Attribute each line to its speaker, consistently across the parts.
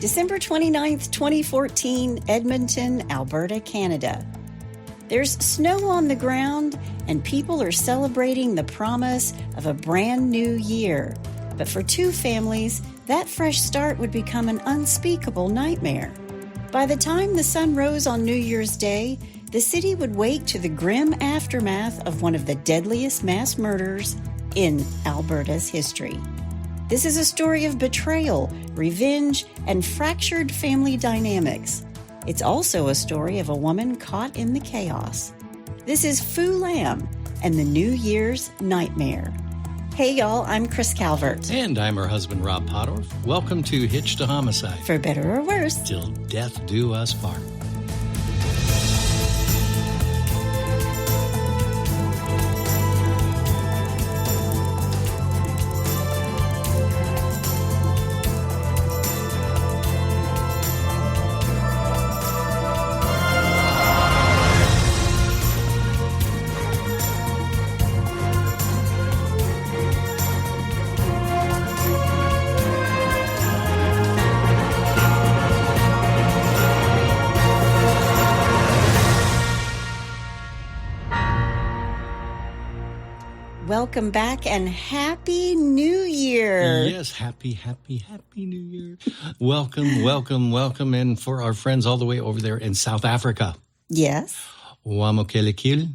Speaker 1: December 29th, 2014, Edmonton, Alberta, Canada. There's snow on the ground, and people are celebrating the promise of a brand new year. But for two families, that fresh start would become an unspeakable nightmare. By the time the sun rose on New Year's Day, the city would wake to the grim aftermath of one of the deadliest mass murders in Alberta's history. This is a story of betrayal, revenge, and fractured family dynamics. It's also a story of a woman caught in the chaos. This is Phu Lam and the New Year's Nightmare. Hey, y'all, I'm Chris Calvert.
Speaker 2: And I'm her husband, Rob Pottorff. Welcome to Hitched to Homicide.
Speaker 1: For better or worse.
Speaker 2: Till death do us part.
Speaker 1: Welcome back and Happy New Year.
Speaker 2: Yes, Happy New Year. Welcome. And for our friends all the way over there in South Africa.
Speaker 1: Yes.
Speaker 2: Wamokelekil.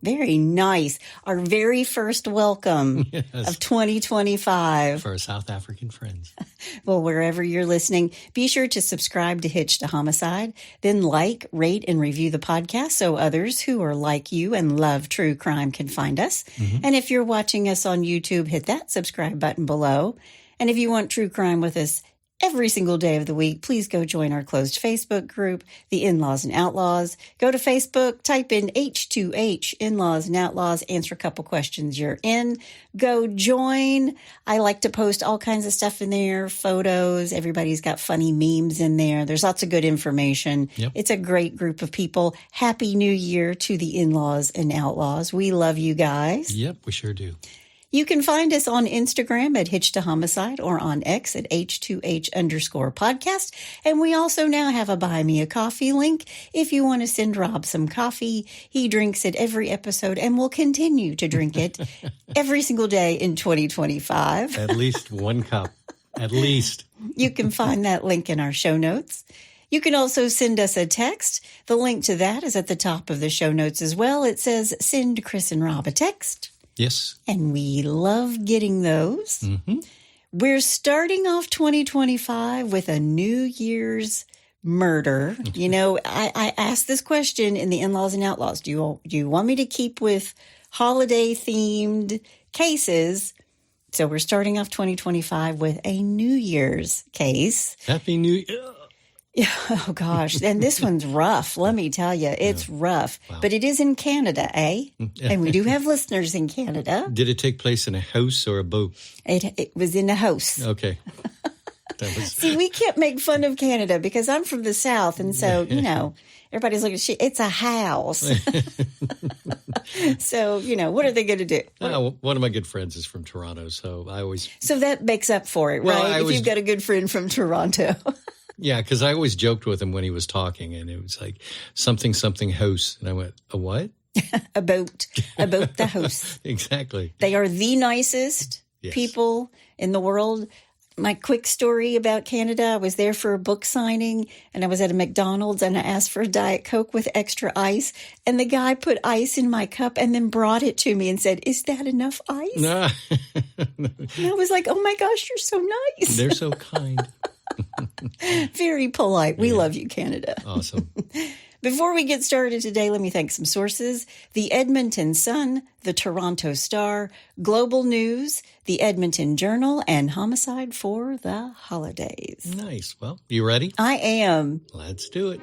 Speaker 1: Very nice. Our very first welcome of 2025.
Speaker 2: For our South African friends.
Speaker 1: Well, wherever you're listening, be sure to subscribe to Hitched to Homicide, then like, rate, and review the podcast so others who are like you and love true crime can find us. Mm-hmm. And if you're watching us on YouTube, hit that subscribe button below. And if you want true crime with us every single day of the week, please go join our closed Facebook group, The In-Laws and Outlaws. Go to Facebook, type in H2H, In-Laws and Outlaws, answer a couple questions, you're in. Go join. I like to post all kinds of stuff in there, photos. Everybody's got funny memes in there. There's lots of good information. Yep. It's a great group of people. Happy New Year to the In-Laws and Outlaws. We love you guys.
Speaker 2: Yep, we sure do.
Speaker 1: You can find us on Instagram at Hitched to Homicide or on X at H2H_podcast. And we also now have a Buy Me a Coffee link. If you want to send Rob some coffee, he drinks it every episode and will continue to drink it every single day in 2025.
Speaker 2: At least one cup. At least.
Speaker 1: You can find that link in our show notes. You can also send us a text. The link to that is at the top of the show notes as well. It says, send Chris and Rob a text.
Speaker 2: Yes.
Speaker 1: And we love getting those. Mm-hmm. We're starting off 2025 with a New Year's murder. You know, I asked this question in the In-Laws and Outlaws. Do you want me to keep with holiday-themed cases? So we're starting off 2025 with a New Year's case.
Speaker 2: Happy New Year.
Speaker 1: Oh, gosh. And this one's rough. Let me tell you, it's rough. Wow. But it is in Canada, eh? And we do have listeners in Canada.
Speaker 2: Did it take place in a house or a boat?
Speaker 1: It was in a house.
Speaker 2: Okay.
Speaker 1: See, we can't make fun of Canada because I'm from the South. And so, you know, everybody's looking, it's a house. So, you know, what are they going to do?
Speaker 2: One of my good friends is from Toronto, so I always...
Speaker 1: So that makes up for it, right? If you've got a good friend from Toronto.
Speaker 2: Yeah, because I always joked with him when he was talking, and it was like, something house. And I went, a what?
Speaker 1: About the house.
Speaker 2: Exactly.
Speaker 1: They are the nicest people in the world. My quick story about Canada, I was there for a book signing, and I was at a McDonald's, and I asked for a Diet Coke with extra ice, and the guy put ice in my cup and then brought it to me and said, is that enough ice?
Speaker 2: No.
Speaker 1: And I was like, oh my gosh, you're so nice.
Speaker 2: They're so kind.
Speaker 1: Very polite. We love you, Canada.
Speaker 2: Awesome.
Speaker 1: Before we get started today, let me thank some sources. The Edmonton Sun, the Toronto Star, Global News, the Edmonton Journal, and Homicide for the Holidays.
Speaker 2: Nice. Well, you ready?
Speaker 1: I am.
Speaker 2: Let's do it.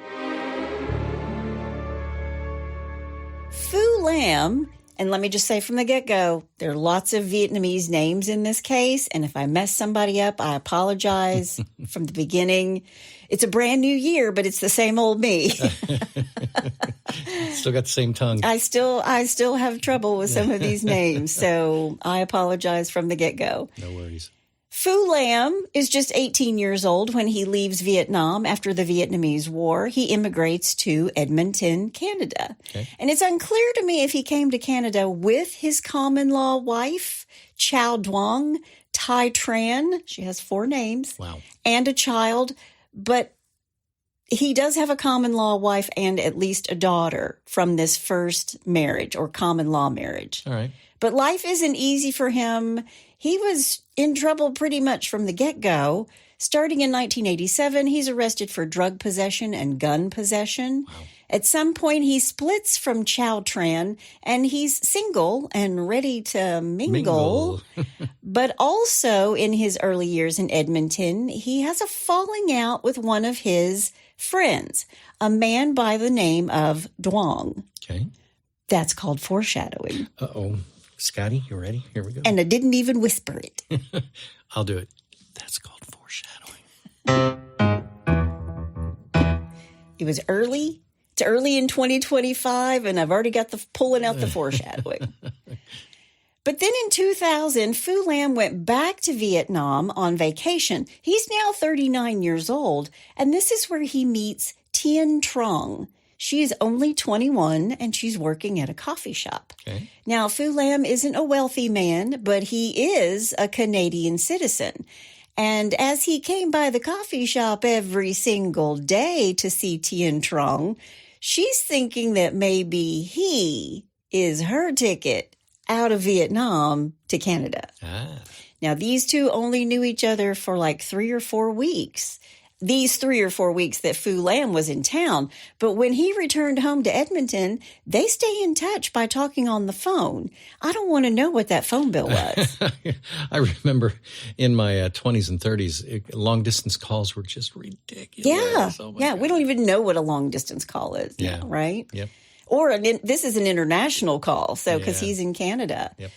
Speaker 1: Phu Lam, and let me just say from the get-go, there are lots of Vietnamese names in this case, and if I mess somebody up, I apologize from the beginning. It's a brand new year, but it's the same old me.
Speaker 2: Still got the same tongue.
Speaker 1: I still have trouble with some of these names, so I apologize from the get-go.
Speaker 2: No worries.
Speaker 1: Phu Lam is just 18 years old when he leaves Vietnam after the Vietnamese War. He immigrates to Edmonton, Canada.
Speaker 2: Okay.
Speaker 1: And it's unclear to me if he came to Canada with his common-law wife, Chow Duong, Thuy Tran, she has 4 names,
Speaker 2: Wow.
Speaker 1: and a child. But he does have a common-law wife and at least a daughter from this first marriage or common-law marriage.
Speaker 2: All right.
Speaker 1: But life isn't easy for him. He was in trouble pretty much from the get-go. Starting in 1987, he's arrested for drug possession and gun possession.
Speaker 2: Wow.
Speaker 1: At some point, he splits from Chow Tran, and he's single and ready to mingle. But also, in his early years in Edmonton, he has a falling out with one of his friends, a man by the name of Duong.
Speaker 2: Okay.
Speaker 1: That's called foreshadowing.
Speaker 2: Uh-oh. Scotty, you ready? Here we go.
Speaker 1: And I didn't even whisper it.
Speaker 2: I'll do it. That's called foreshadowing.
Speaker 1: It was early. It's early in 2025, and I've already got pulling out the foreshadowing. But then in 2000, Phu Lam went back to Vietnam on vacation. He's now 39 years old, and this is where he meets Tien Truong. She is only 21, and she's working at a coffee shop.
Speaker 2: Okay.
Speaker 1: Now, Phu Lam isn't a wealthy man, but he is a Canadian citizen. And as he came by the coffee shop every single day to see Tien Truong, she's thinking that maybe he is her ticket out of Vietnam to Canada.
Speaker 2: Ah.
Speaker 1: Now, these two only knew each other for like 3 or 4 weeks. These 3 or 4 weeks that Phu Lam was in town. But when he returned home to Edmonton, they stay in touch by talking on the phone. I don't want to know what that phone bill was.
Speaker 2: I remember in my 20s and 30s, long-distance calls were just ridiculous.
Speaker 1: Yeah.
Speaker 2: Oh my
Speaker 1: yeah.
Speaker 2: God.
Speaker 1: We don't even know what a long-distance call is
Speaker 2: Yeah.
Speaker 1: now, right?
Speaker 2: Yep.
Speaker 1: Or this is an international call, so because
Speaker 2: Yeah.
Speaker 1: he's in Canada.
Speaker 2: Yep.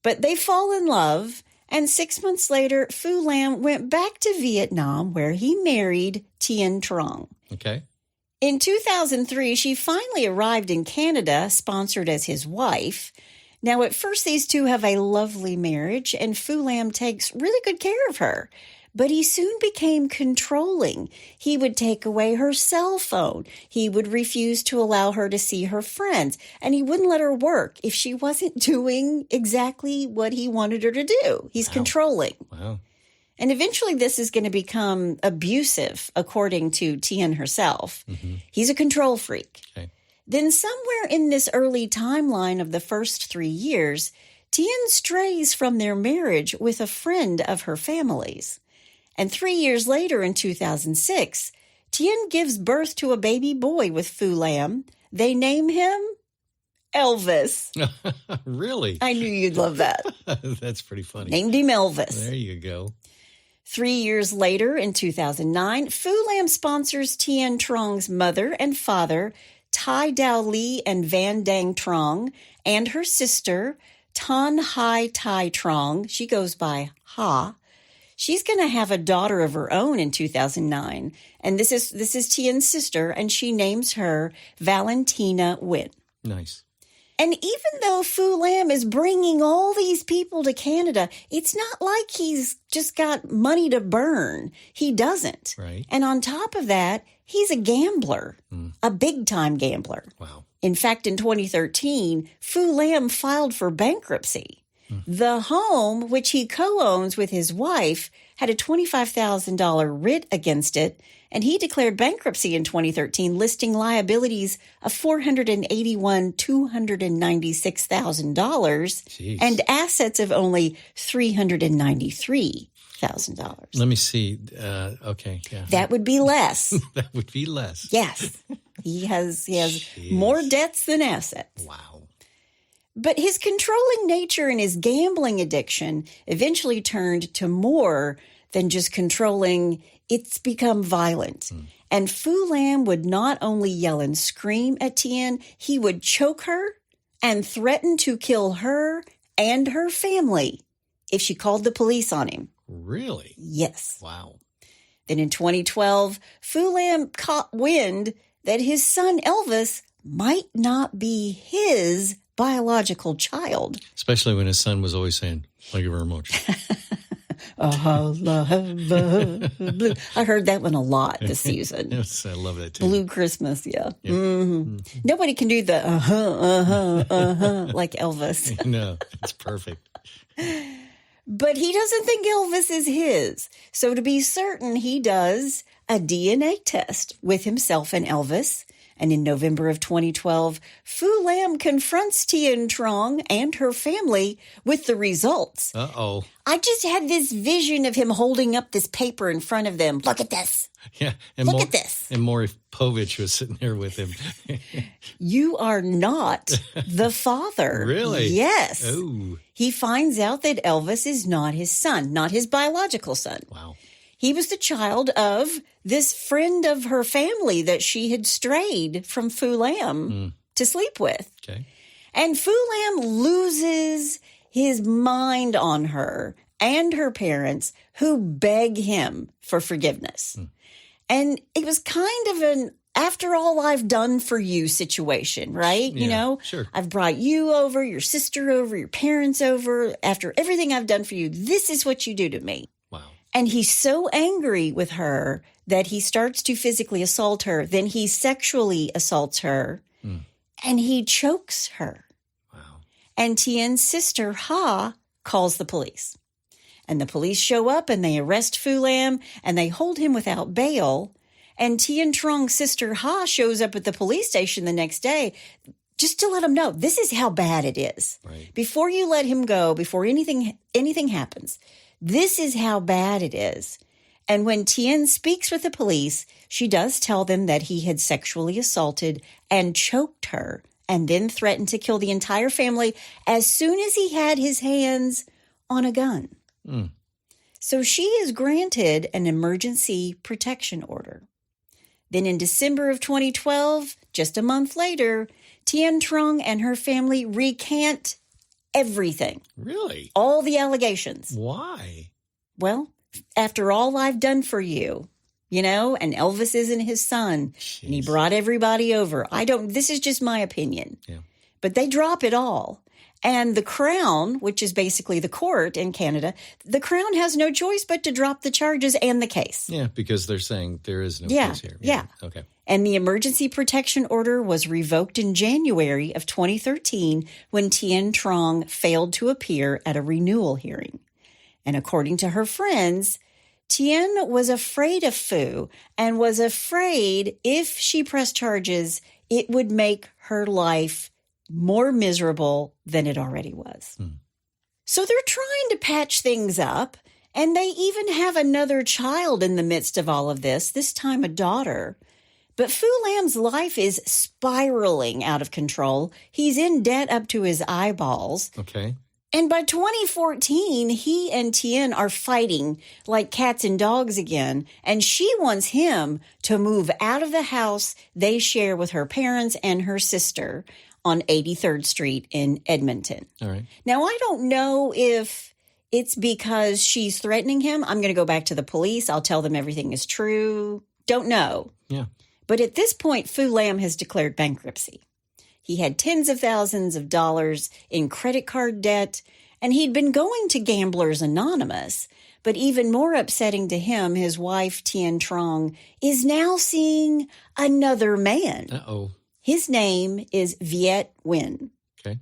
Speaker 1: But they fall in love. And 6 months later, Phu Lam went back to Vietnam where he married Tien Truong.
Speaker 2: Okay.
Speaker 1: In 2003, she finally arrived in Canada, sponsored as his wife. Now, at first, these two have a lovely marriage, and Phu Lam takes really good care of her. But he soon became controlling. He would take away her cell phone. He would refuse to allow her to see her friends. And he wouldn't let her work if she wasn't doing exactly what he wanted her to do. He's controlling.
Speaker 2: Wow.
Speaker 1: And eventually this is going to become abusive, according to Tien herself. Mm-hmm. He's a control freak.
Speaker 2: Okay.
Speaker 1: Then somewhere in this early timeline of the first 3 years, Tien strays from their marriage with a friend of her family's. And 3 years later, in 2006, Tien gives birth to a baby boy with Phu Lam. They name him Elvis.
Speaker 2: Really?
Speaker 1: I knew you'd love that.
Speaker 2: That's pretty funny.
Speaker 1: Named him Elvis.
Speaker 2: There you go.
Speaker 1: 3 years later, in 2009, Phu Lam sponsors Tien Truong's mother and father, Thi Dau Ly and Van Dang Truong, and her sister, Thanh Ha Thi Truong. She goes by Ha. She's going to have a daughter of her own in 2009. And this is Tien's sister, and she names her Valentina Nguyen.
Speaker 2: Nice.
Speaker 1: And even though Phu Lam is bringing all these people to Canada, it's not like he's just got money to burn. He doesn't.
Speaker 2: Right.
Speaker 1: And on top of that, he's a gambler, a big-time gambler.
Speaker 2: Wow.
Speaker 1: In fact, in 2013, Phu Lam filed for bankruptcy. The home, which he co-owns with his wife, had a $25,000 writ against it, and he declared bankruptcy in 2013, listing liabilities of $296,000 and assets of only $393,000.
Speaker 2: Let me see. Okay. Yeah.
Speaker 1: That would be less.
Speaker 2: That would be less.
Speaker 1: Yes. He has
Speaker 2: Jeez.
Speaker 1: more debts than assets.
Speaker 2: Wow.
Speaker 1: But his controlling nature and his gambling addiction eventually turned to more than just controlling. It's become violent. And Phu Lam would not only yell and scream at Tien, he would choke her and threaten to kill her and her family if she called the police on him.
Speaker 2: Really?
Speaker 1: Yes.
Speaker 2: Wow.
Speaker 1: Then in 2012, Phu Lam caught wind that his son Elvis might not be his biological child.
Speaker 2: Especially when his son was always saying, thank you very much.
Speaker 1: Blue. I heard that one a lot this season.
Speaker 2: Yes, I love that too.
Speaker 1: Blue Christmas, yeah.
Speaker 2: Yep.
Speaker 1: Mm-hmm. Nobody can do the like Elvis.
Speaker 2: No, it's perfect.
Speaker 1: But he doesn't think Elvis is his. So to be certain, he does a DNA test with himself and Elvis. And in November of 2012, Phu Lam confronts Tien Truong and her family with the results.
Speaker 2: Uh-oh.
Speaker 1: I just had this vision of him holding up this paper in front of them. Look at this.
Speaker 2: Yeah.
Speaker 1: Look at this.
Speaker 2: And Maury Povich was sitting there with him.
Speaker 1: You are not the father.
Speaker 2: Really?
Speaker 1: Yes.
Speaker 2: Oh.
Speaker 1: He finds out that Elvis is not his son, not his biological son.
Speaker 2: Wow.
Speaker 1: He was the child of this friend of her family that she had strayed from Phu Lam to sleep with.
Speaker 2: Okay.
Speaker 1: And Phu Lam loses his mind on her and her parents, who beg him for forgiveness. And it was kind of an after all I've done for you situation, right?
Speaker 2: Yeah,
Speaker 1: you know,
Speaker 2: sure.
Speaker 1: I've brought you over, your sister over, your parents over. After everything I've done for you, this is what you do to me.
Speaker 2: Wow.
Speaker 1: And he's so angry with her that he starts to physically assault her. Then he sexually assaults her and he chokes her.
Speaker 2: Wow.
Speaker 1: And Tien's sister, Ha, calls the police. And the police show up and they arrest Phu Lam and they hold him without bail. And Tien Truong's sister, Ha, shows up at the police station the next day just to let him know this is how bad it is.
Speaker 2: Right.
Speaker 1: Before you let him go, before anything happens, this is how bad it is. And when Tien speaks with the police, she does tell them that he had sexually assaulted and choked her and then threatened to kill the entire family as soon as he had his hands on a gun. So she is granted an emergency protection order. Then in December of 2012, just a month later, Tien Truong and her family recant everything.
Speaker 2: Really?
Speaker 1: All the allegations.
Speaker 2: Why?
Speaker 1: Well, after all I've done for you, you know, and Elvis isn't his son, and he brought everybody over. This is just my opinion.
Speaker 2: Yeah.
Speaker 1: But they drop it all. And the Crown, which is basically the court in Canada, the Crown has no choice but to drop the charges and the case.
Speaker 2: Yeah, because they're saying there is no case here.
Speaker 1: Yeah.
Speaker 2: Okay.
Speaker 1: And the emergency protection order was revoked in January of 2013 when Tien Truong failed to appear at a renewal hearing. And according to her friends, Tien was afraid of Phu and was afraid if she pressed charges, it would make her life more miserable than it already was. So they're trying to patch things up, and they even have another child in the midst of all of this time a daughter. But Phu Lam's life is spiraling out of control. He's in debt up to his eyeballs.
Speaker 2: Okay.
Speaker 1: And by 2014, he and Tien are fighting like cats and dogs again, and she wants him to move out of the house they share with her parents and her sister on 83rd Street in Edmonton.
Speaker 2: All right.
Speaker 1: Now, I don't know if it's because she's threatening him. I'm going to go back to the police. I'll tell them everything is true. Don't know.
Speaker 2: Yeah.
Speaker 1: But at this point, Phu Lam has declared bankruptcy. He had tens of thousands of dollars in credit card debt, and he'd been going to Gamblers Anonymous. But even more upsetting to him, his wife, Tien Truong, is now seeing another man.
Speaker 2: Uh-oh.
Speaker 1: His name is Viet Nguyen.
Speaker 2: Okay.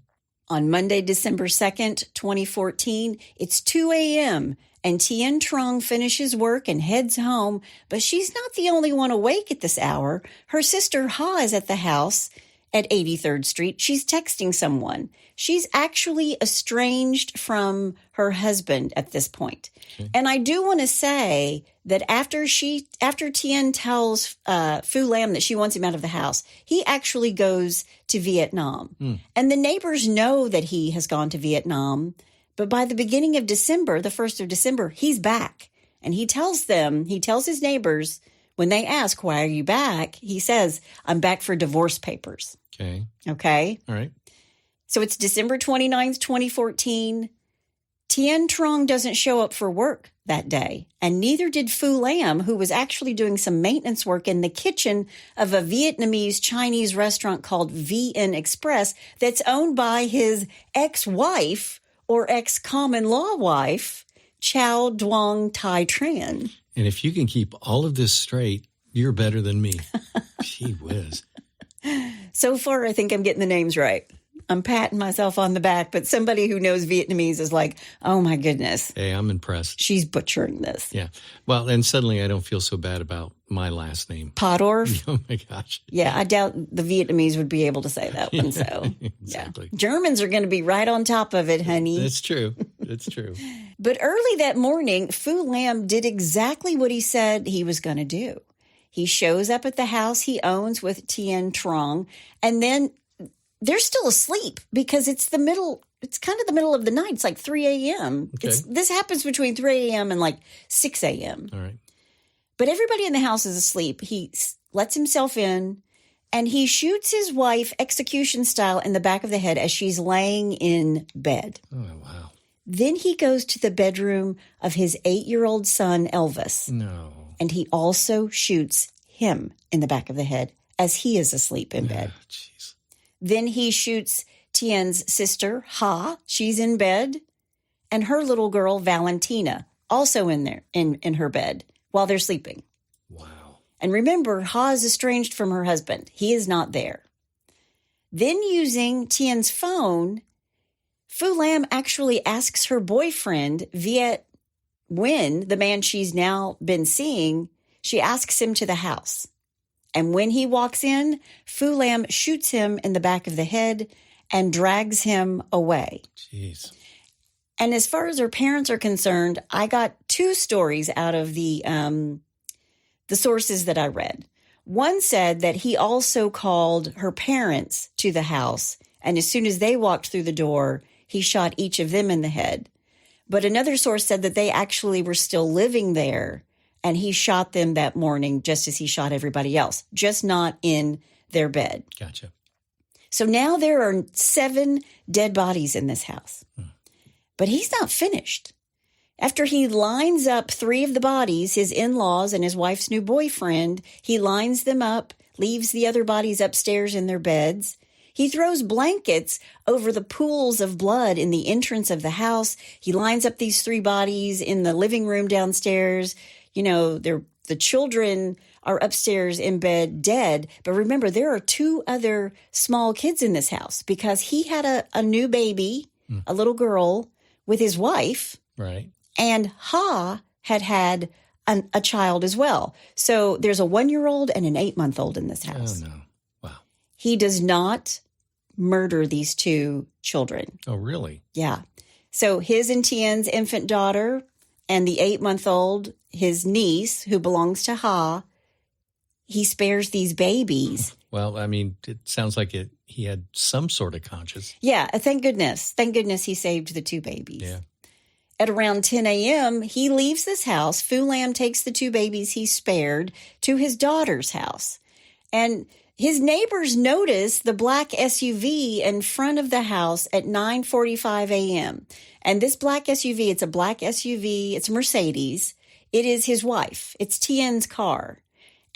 Speaker 1: On Monday, December 2nd, 2014, it's 2 a.m., and Tien Truong finishes work and heads home, but she's not the only one awake at this hour. Her sister Ha is at the house at 83rd Street. She's texting someone. She's actually estranged from her husband at this point. Okay. And I do want to say that after Tien tells Phu Lam that she wants him out of the house, he actually goes to Vietnam. And the neighbors know that he has gone to Vietnam. But by the beginning of December, the 1st of December, he's back. And he tells his neighbors, when they ask, why are you back? He says, I'm back for divorce papers. Okay?
Speaker 2: All right.
Speaker 1: So it's December 29th, 2014. Tien Truong doesn't show up for work that day, and neither did Phu Lam, who was actually doing some maintenance work in the kitchen of a Vietnamese Chinese restaurant called VN Express that's owned by his ex-wife or ex-common law wife, Chow Duong Tai Tran.
Speaker 2: And if you can keep all of this straight, you're better than me. Gee whiz.
Speaker 1: So far, I think I'm getting the names right. I'm patting myself on the back, but somebody who knows Vietnamese is like, oh my goodness.
Speaker 2: Hey, I'm impressed.
Speaker 1: She's butchering this.
Speaker 2: Yeah. Well, and suddenly I don't feel so bad about my last name.
Speaker 1: Podorf?
Speaker 2: Oh my gosh.
Speaker 1: Yeah, I doubt the Vietnamese would be able to say that one. So,
Speaker 2: exactly.
Speaker 1: Yeah. Germans are going to be right on top of it, honey.
Speaker 2: That's true. That's true.
Speaker 1: But early that morning, Phu Lam did exactly what he said he was going to do. He shows up at the house he owns with Tien Truong, and then they're still asleep because it's kind of the middle of the night. It's like 3 a.m.
Speaker 2: Okay.
Speaker 1: This happens between 3 a.m. and like 6 a.m.
Speaker 2: All right.
Speaker 1: But everybody in the house is asleep. He lets himself in, and he shoots his wife execution style in the back of the head as she's laying in bed.
Speaker 2: Oh, wow.
Speaker 1: Then he goes to the bedroom of his 8-year-old son, Elvis.
Speaker 2: No.
Speaker 1: And he also shoots him in the back of the head as he is asleep in bed.
Speaker 2: Jeez.
Speaker 1: Then he shoots Tien's sister, Ha. She's in bed. And her little girl, Valentina, also in there, in her bed while they're sleeping.
Speaker 2: Wow.
Speaker 1: And remember, Ha is estranged from her husband. He is not there. Then using Tien's phone, Phu Lam actually asks her boyfriend, Viet Nguyen, the man she's now been seeing, she asks him to the house. And when he walks in, Phu Lam shoots him in the back of the head and drags him away.
Speaker 2: Jeez.
Speaker 1: And as far as her parents are concerned, I got 2 stories out of the sources that I read. One said that he also called her parents to the house, and as soon as they walked through the door, he shot each of them in the head. But another source said that they actually were still living there, and he shot them that morning just as he shot everybody else, just not in their bed.
Speaker 2: Gotcha.
Speaker 1: So now there are 7 dead bodies in this house. But he's not finished. After he lines up 3 of the bodies, his in-laws and his wife's new boyfriend, he lines them up, leaves the other bodies upstairs in their beds. He throws blankets over the pools of blood in the entrance of the house. He lines up these 3 bodies in the living room downstairs. You know, the children are upstairs in bed dead. But remember, there are 2 other small kids in this house because he had a new baby, a little girl, with his wife.
Speaker 2: Right.
Speaker 1: And Ha had a child as well. So there's a 1-year-old and an 8-month-old in this house.
Speaker 2: Oh, no. Wow.
Speaker 1: He does not murder these 2 children.
Speaker 2: Oh, really?
Speaker 1: Yeah. So his and Tien's infant daughter and the 8-month-old, his niece, who belongs to Ha, he spares these babies.
Speaker 2: Well, I mean, it sounds like he had some sort of conscience.
Speaker 1: Yeah, thank goodness. Thank goodness he saved the 2 babies.
Speaker 2: Yeah.
Speaker 1: At around 10 a.m., he leaves this house. Phu Lam takes the 2 babies he spared to his daughter's house. And his neighbors notice the black SUV in front of the house at 9:45 a.m. And this black SUV, it's a black SUV. It's a Mercedes. It is his wife. It's Tien's car.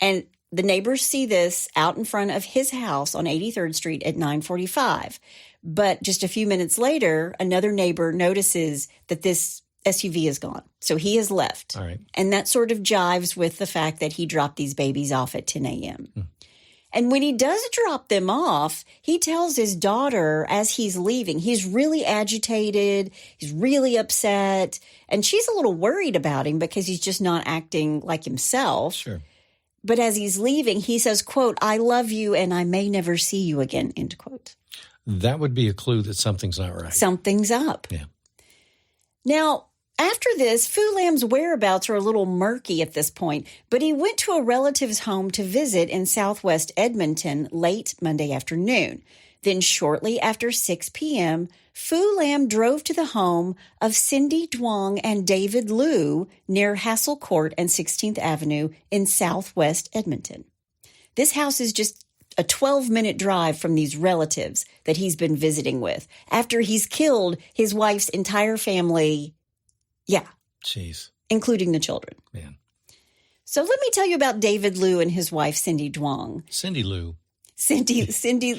Speaker 1: And the neighbors see this out in front of his house on 83rd Street at 9:45. But just a few minutes later, another neighbor notices that this SUV is gone. So he has left.
Speaker 2: All right.
Speaker 1: And that sort of jives with the fact that he dropped these babies off at 10 a.m. And when he does drop them off, he tells his daughter as he's leaving, he's really agitated, he's really upset, and she's a little worried about him because he's just not acting like himself.
Speaker 2: Sure.
Speaker 1: But as he's leaving, he says, quote, "I love you and I may never see you again," end quote.
Speaker 2: That would be a clue that something's not right.
Speaker 1: Something's up.
Speaker 2: Yeah.
Speaker 1: Now, after this, Phu Lam's whereabouts are a little murky at this point, but he went to a relative's home to visit in southwest Edmonton late Monday afternoon. Then shortly after 6 p.m., Phu Lam drove to the home of Cindy Duong and David Liu near Hassel Court and 16th Avenue in southwest Edmonton. This house is just a 12-minute drive from these relatives that he's been visiting with after he's killed his wife's entire family. Yeah.
Speaker 2: Jeez.
Speaker 1: Including the children.
Speaker 2: Man.
Speaker 1: So let me tell you about David Liu and his wife, Cindy Duong.
Speaker 2: Cindy Lou.
Speaker 1: Cindy,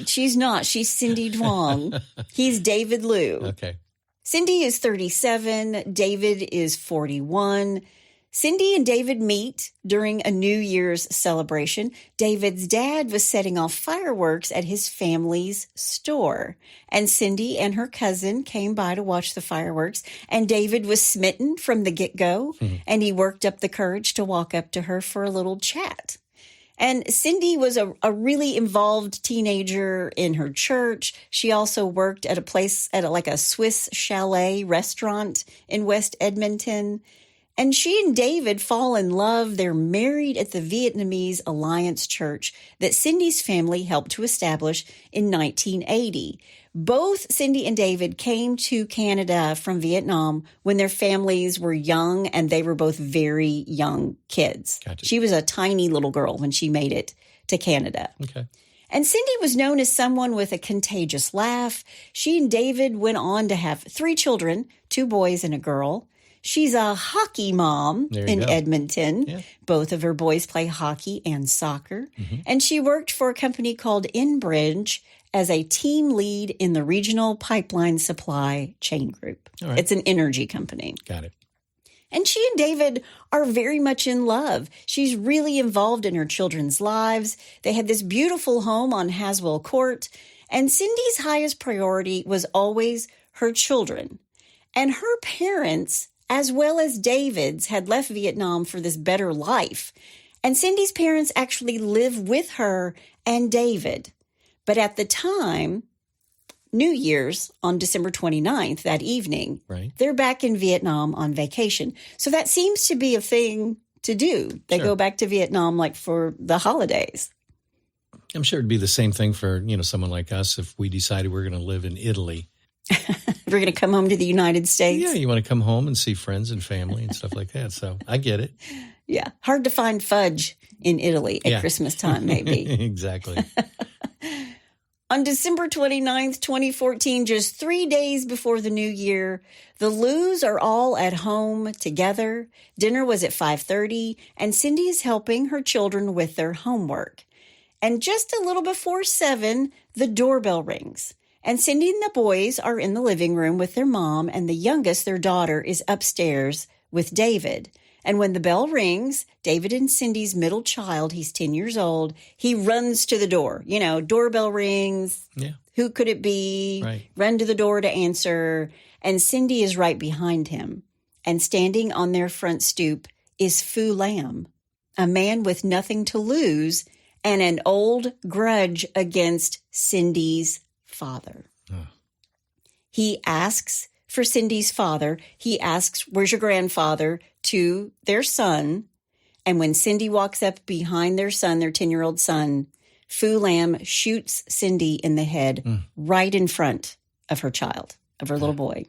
Speaker 1: she's not. She's Cindy Duong. He's David Liu.
Speaker 2: Okay.
Speaker 1: Cindy is 37. David is 41. Cindy and David meet during a New Year's celebration. David's dad was setting off fireworks at his family's store, and Cindy and her cousin came by to watch the fireworks, and David was smitten from the get-go, and he worked up the courage to walk up to her for a little chat. And Cindy was a really involved teenager in her church. She also worked at a place, at a Swiss chalet restaurant in West Edmonton. And she and David fall in love. They're married at the Vietnamese Alliance Church that Cindy's family helped to establish in 1980. Both Cindy and David came to Canada from Vietnam when their families were young, and they were both very young kids.
Speaker 2: Gotcha.
Speaker 1: She was a tiny little girl when she made it to Canada.
Speaker 2: Okay.
Speaker 1: And Cindy was known as someone with a contagious laugh. She and David went on to have 3 children, 2 boys and a girl. She's a hockey mom in Edmonton. Yeah. Both of her boys play hockey and soccer. And she worked for a company called Enbridge as a team lead in the regional pipeline supply chain group. Right. It's an energy company.
Speaker 2: Got it.
Speaker 1: And she and David are very much in love. She's really involved in her children's lives. They had this beautiful home on Haswell Court. And Cindy's highest priority was always her children. And her parents, as well as David's, had left Vietnam for this better life. And Cindy's parents actually live with her and David. But at the time, New Year's on December 29th, that evening, they're back in Vietnam on vacation. So that seems to be a thing to do. They go back to Vietnam like for the holidays.
Speaker 2: I'm sure it'd be the same thing for, someone like us if we decided we're going to live in Italy.
Speaker 1: We're going to come home to the United States.
Speaker 2: Yeah, you want to come home and see friends and family and stuff like that. So I get it.
Speaker 1: Yeah. Hard to find fudge in Italy at Christmas time, maybe.
Speaker 2: Exactly.
Speaker 1: On December 29th, 2014, just 3 days before the new year, the Lus are all at home together. Dinner was at 5:30, and Cindy is helping her children with their homework. And just a little before 7, the doorbell rings. And Cindy and the boys are in the living room with their mom, and the youngest, their daughter, is upstairs with David. And when the bell rings, David and Cindy's middle child, he's 10 years old, he runs to the door. Doorbell rings. Yeah. Who could it be?
Speaker 2: Right.
Speaker 1: Run to the door to answer. And Cindy is right behind him. And standing on their front stoop is Phu Lam, a man with nothing to lose and an old grudge against Cindy's father. He asks for Cindy's father. He asks, "Where's your grandfather?" to their son. And when Cindy walks up behind their son, their 10-year-old son, Phu Lam shoots Cindy in the head right in front of her child, of her little boy.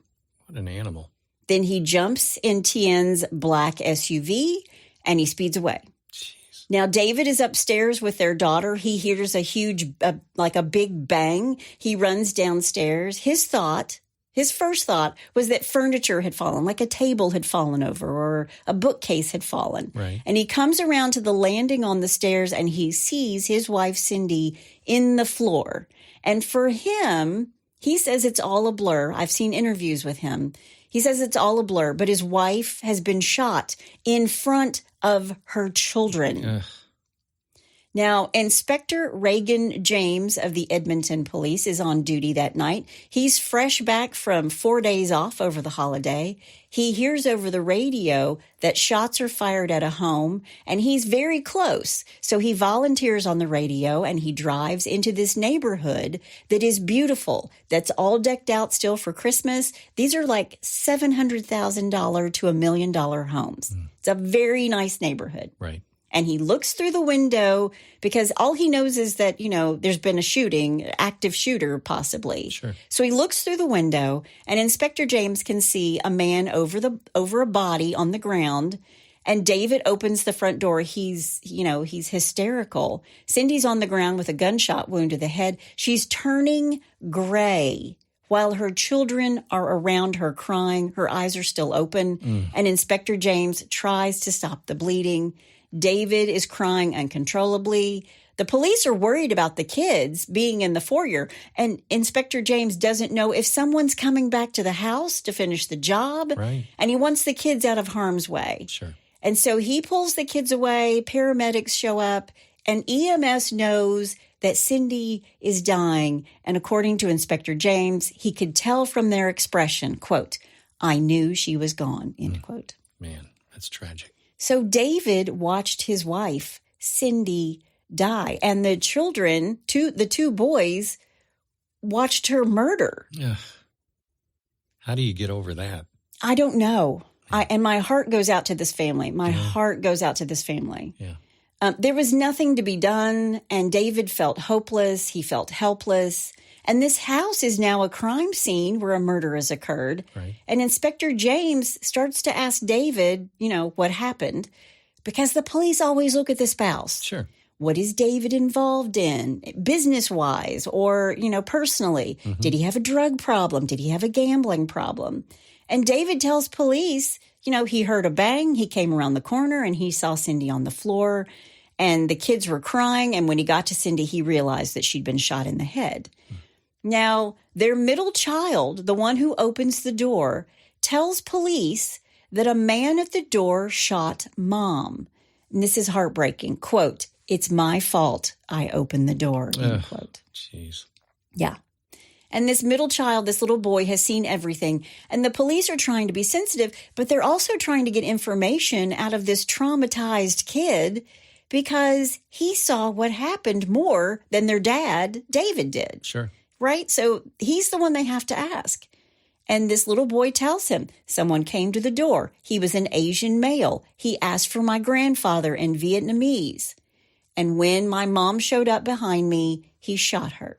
Speaker 2: What an animal. Then
Speaker 1: he jumps in Tien's black SUV and he speeds away. Now, David is upstairs with their daughter. He hears a huge, like a big bang. He runs downstairs. His first thought was that furniture had fallen, like a table had fallen over or a bookcase had fallen.
Speaker 2: Right.
Speaker 1: And he comes around to the landing on the stairs and he sees his wife, Cindy, in the floor. And for him, he says it's all a blur. I've seen interviews with him. He says it's all a blur, but his wife has been shot in front of her children.
Speaker 2: Ugh.
Speaker 1: Now, Inspector Reagan James of the Edmonton Police is on duty that night. He's fresh back from 4 days off over the holiday. He hears over the radio that shots are fired at a home, and he's very close. So he volunteers on the radio, and he drives into this neighborhood that is beautiful, that's all decked out still for Christmas. These are like $700,000 to $1 million homes. It's a very nice neighborhood.
Speaker 2: Right.
Speaker 1: And he looks through the window because all he knows is that, there's been a shooting, active shooter possibly.
Speaker 2: Sure.
Speaker 1: So he looks through the window and Inspector James can see a man over a body on the ground. And David opens the front door. He's hysterical. Cindy's on the ground with a gunshot wound to the head. She's turning gray while her children are around her crying. Her eyes are still open. And Inspector James tries to stop the bleeding. David is crying uncontrollably. The police are worried about the kids being in the foyer, and Inspector James doesn't know if someone's coming back to the house to finish the job,
Speaker 2: Right.
Speaker 1: and he wants the kids out of harm's way.
Speaker 2: Sure.
Speaker 1: And so he pulls the kids away, paramedics show up, and EMS knows that Cindy is dying. And according to Inspector James, he could tell from their expression, quote, "I knew she was gone," end quote.
Speaker 2: Man, that's tragic.
Speaker 1: So David watched his wife, Cindy, die. And the children, the two boys, watched her murder.
Speaker 2: Ugh. How do you get over that?
Speaker 1: I don't know. And my heart goes out to this family. My heart goes out to this family.
Speaker 2: Yeah.
Speaker 1: There was nothing to be done, and David felt hopeless. He felt helpless. And this house is now a crime scene where a murder has occurred.
Speaker 2: Right.
Speaker 1: And Inspector James starts to ask David, what happened, because the police always look at the spouse.
Speaker 2: Sure.
Speaker 1: What is David involved in, business-wise or, personally?
Speaker 2: Mm-hmm.
Speaker 1: Did he have a drug problem? Did he have a gambling problem? And David tells police, he heard a bang. He came around the corner and he saw Cindy on the floor. And the kids were crying. And when he got to Cindy, he realized that she'd been shot in the head. Now, their middle child, the one who opens the door, tells police that a man at the door shot Mom. And this is heartbreaking. Quote, "It's my fault I opened the door," end quote.
Speaker 2: Jeez.
Speaker 1: Yeah. And this middle child, this little boy, has seen everything. And the police are trying to be sensitive, but they're also trying to get information out of this traumatized kid because he saw what happened more than their dad, David, did.
Speaker 2: Sure.
Speaker 1: Right? So he's the one they have to ask. And this little boy tells him, "Someone came to the door. He was an Asian male. He asked for my grandfather in Vietnamese. And when my mom showed up behind me, he shot her."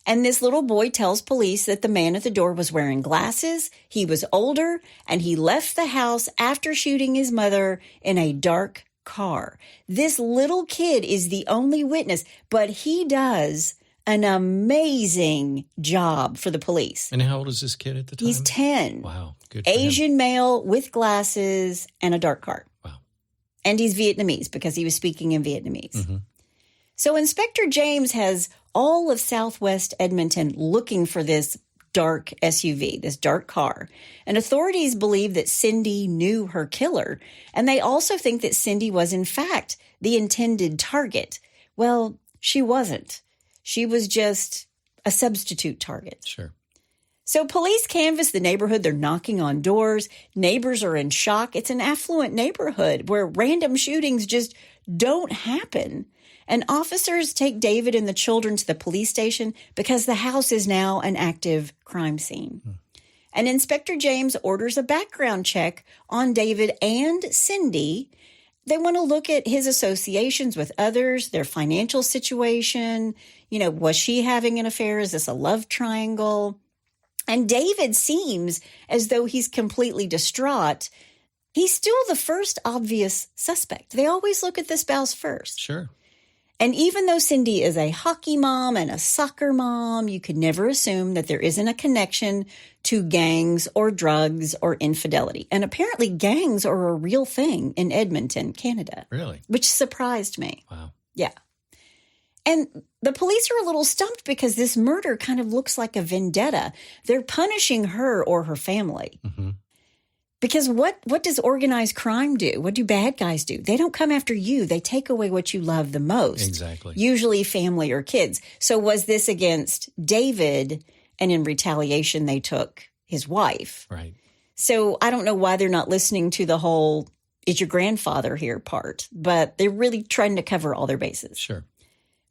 Speaker 1: And this little boy tells police that the man at the door was wearing glasses, he was older, and he left the house after shooting his mother in a dark car. This little kid is the only witness, but he does an amazing job for the police.
Speaker 2: And how old is this kid at the time?
Speaker 1: He's 10.
Speaker 2: Wow. Good for him.
Speaker 1: Asian male with glasses and a dark car.
Speaker 2: Wow.
Speaker 1: And he's Vietnamese because he was speaking in Vietnamese.
Speaker 2: Mm-hmm.
Speaker 1: So Inspector James has all of Southwest Edmonton looking for this dark SUV, this dark car. And authorities believe that Cindy knew her killer. And they also think that Cindy was, in fact, the intended target. Well, she wasn't. She was just a substitute target.
Speaker 2: Sure.
Speaker 1: So police canvass the neighborhood. They're knocking on doors. Neighbors are in shock. It's an affluent neighborhood where random shootings just don't happen. And officers take David and the children to the police station because the house is now an active crime scene. And Inspector James orders a background check on David and Cindy. They want to look at his associations with others, their financial situation. Was she having an affair? Is this a love triangle? And David seems as though he's completely distraught. He's still the first obvious suspect. They always look at the spouse first.
Speaker 2: Sure.
Speaker 1: And even though Cindy is a hockey mom and a soccer mom, you could never assume that there isn't a connection to gangs or drugs or infidelity. And apparently gangs are a real thing in Edmonton, Canada.
Speaker 2: Really?
Speaker 1: Which surprised me.
Speaker 2: Wow.
Speaker 1: Yeah. And the police are a little stumped because this murder kind of looks like a vendetta. They're punishing her or her family.
Speaker 2: Mm-hmm.
Speaker 1: Because what does organized crime do? What do bad guys do? They don't come after you. They take away what you love the most.
Speaker 2: Exactly.
Speaker 1: Usually family or kids. So was this against David, and in retaliation they took his wife?
Speaker 2: Right.
Speaker 1: So I don't know why they're not listening to the whole "is your grandfather here" part, but they're really trying to cover all their bases.
Speaker 2: Sure.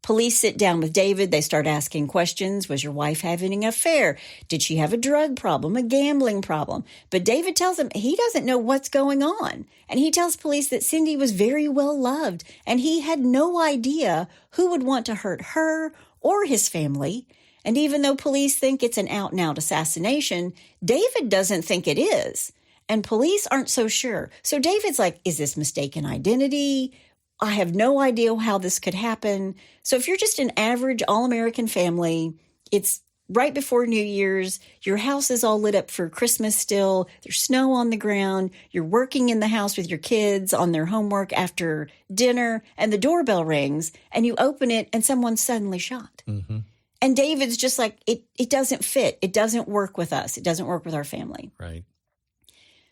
Speaker 1: Police sit down with David. They start asking questions. Was your wife having an affair? Did she have a drug problem, a gambling problem? But David tells them he doesn't know what's going on. And he tells police that Cindy was very well loved, and he had no idea who would want to hurt her or his family. And even though police think it's an out-and-out assassination, David doesn't think it is. And police aren't so sure. So David's like, is this mistaken identity? I have no idea how this could happen. So if you're just an average all-American family, it's right before New Year's. Your house is all lit up for Christmas still. There's snow on the ground. You're working in the house with your kids on their homework after dinner, and the doorbell rings, and you open it, and someone's suddenly shot.
Speaker 2: Mm-hmm.
Speaker 1: And David's just like, it doesn't fit. It doesn't work with us. It doesn't work with our family.
Speaker 2: Right.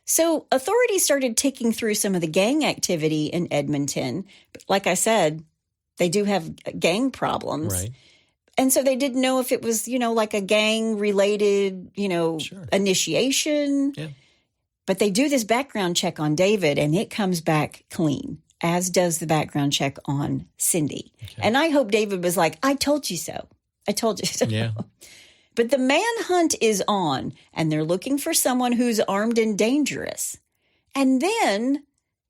Speaker 1: So authorities started ticking through some of the gang activity in Edmonton. But like I said, they do have gang problems.
Speaker 2: Right.
Speaker 1: And so they didn't know if it was, like a gang-related,
Speaker 2: Sure.
Speaker 1: initiation.
Speaker 2: Yeah.
Speaker 1: But they do this background check on David, and it comes back clean, as does the background check on Cindy.
Speaker 2: Okay.
Speaker 1: And I hope David was like, I told you so. I told you so.
Speaker 2: Yeah.
Speaker 1: But the manhunt is on, and they're looking for someone who's armed and dangerous. And then,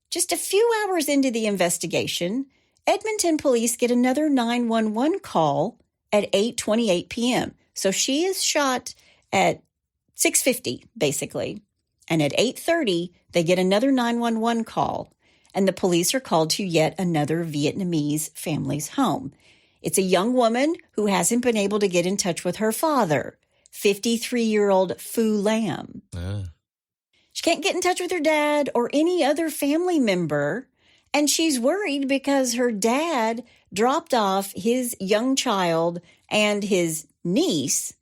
Speaker 1: just a few hours into the investigation, Edmonton police get another 911 call at 8:28 p.m. So she is shot at 6:50, basically. And at 8:30, they get another 911 call, and the police are called to yet another Vietnamese family's home. It's a young woman who hasn't been able to get in touch with her father, 53-year-old Phu Lam. She can't get in touch with her dad or any other family member, and she's worried because her dad dropped off his young child and his niece,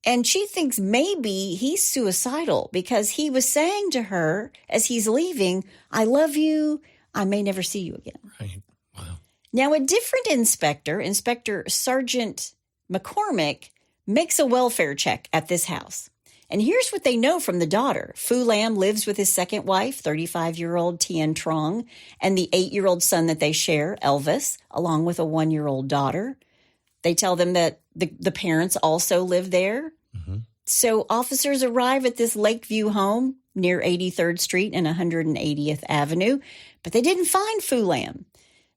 Speaker 1: and she thinks maybe he's suicidal because he was saying to her as he's leaving, I love you, I may never see you again.
Speaker 2: Right. Wow.
Speaker 1: Now, a different inspector, Inspector Sergeant McCormick, makes a welfare check at this house. And here's what they know from the daughter. Phu Lam lives with his second wife, 35-year-old Tien Truong, and the 8-year-old son that they share, Elvis, along with a 1-year-old daughter. They tell them that the parents also live there.
Speaker 2: Mm-hmm.
Speaker 1: So officers arrive at this Lakeview home near 83rd Street and 180th Avenue, but they didn't find Phu Lam.